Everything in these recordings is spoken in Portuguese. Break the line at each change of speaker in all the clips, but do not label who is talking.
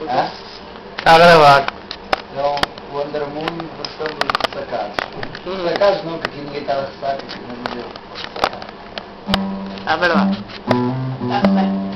Ah?
Está a gravar.
Então, o Undermoon versão dos sacados. Os sacados não, que aqui ninguém está a ressaca, aqui no museu.
Está a gravar.
Está bem.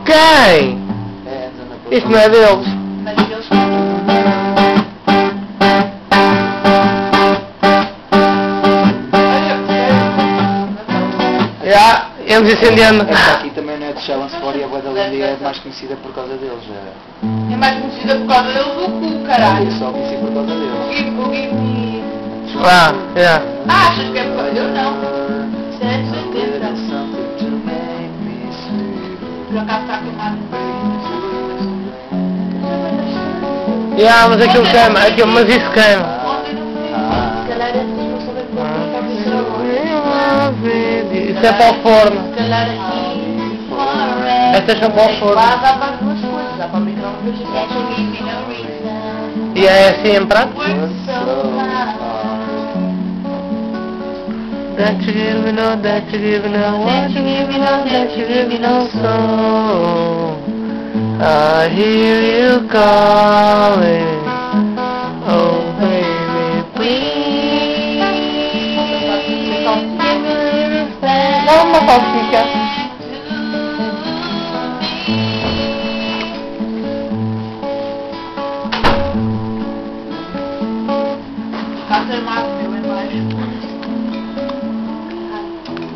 Quem? Isso não é deles.
Mas eles
Já, íamos incendiando.
Esta aqui também não é de Chelmsford e a Boa da Lindy é mais conhecida por causa deles.
é mais conhecida por causa deles do que o caralho.
Eu só conheci por causa deles.
O Gui.
Ah, já.
Achas que é por causa? Eu não. Isso é de 70. Por acaso está queimado.
Já, mas aquilo queima, mas isso queima.
Ontem não vi. Se calhar é assim, não saber como
Isso é para o forno.
Se calhar aqui.
Estas são para o forno.
Lá dá para as duas coisas. Dá para o micro-ondas e
E é assim em prato? That you give me no, that you give me no, what you give me no, that you give me no soul. I hear you calling, oh baby, please. Dá uma salsicha.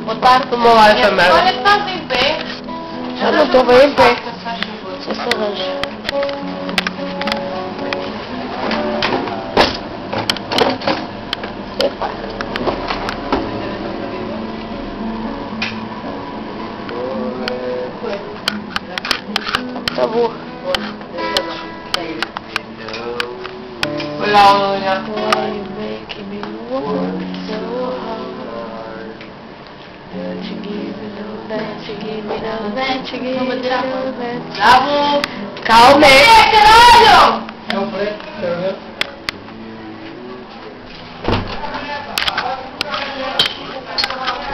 Boa tarde.
Toma lá essa merda.
Olha que estás em pé.
Eu não estou bem em pé.
Se arranja.
Tá boa.
Olha, olha. Bravo!
Calma aí.
Caralho!
É um preto, quero ver.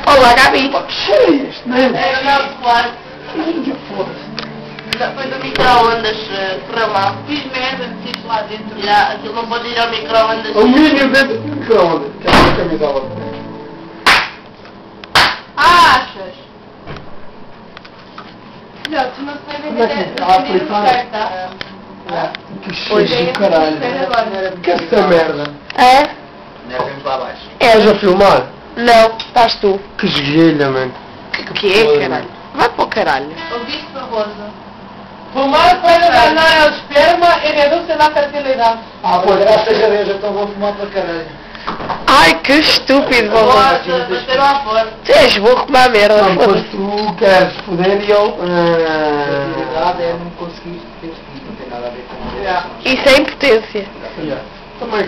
Olá, Gabi.
Que cheiro é este, não é?
É não, claro.
Foda-se.
Foi do micro-ondas, correu mal. Fiz merda, meti lá dentro. Já, aquilo não pode ir ao micro-ondas.
Alumínio dentro do micro-ondas. Quero ver a camisola.
Achas? Não, tu não sei
Como é que
vender
está a aplicar?
tá?
Que cheiro do caralho. Que essa merda.
É?
Vamos lá abaixo.
És a filmar? Não, estás tu. Que esguilha, mano. Que é, caralho? Vai para o caralho.
Ouviste, Barroso?
Fumar puede ganar el esperma y reduce la fertilidad.
Ah, pois, graças a Deus, então vou fumar para caralho.
Ai, que estúpido,
Boa,
Barroso.
bateram à porta.
Tu és burro como a merda,
Não,
foda-se.
pois tu queres foder e eu... A verdade é não conseguir ter filho, não tem nada a ver com isso.
Isso é impotência.
Também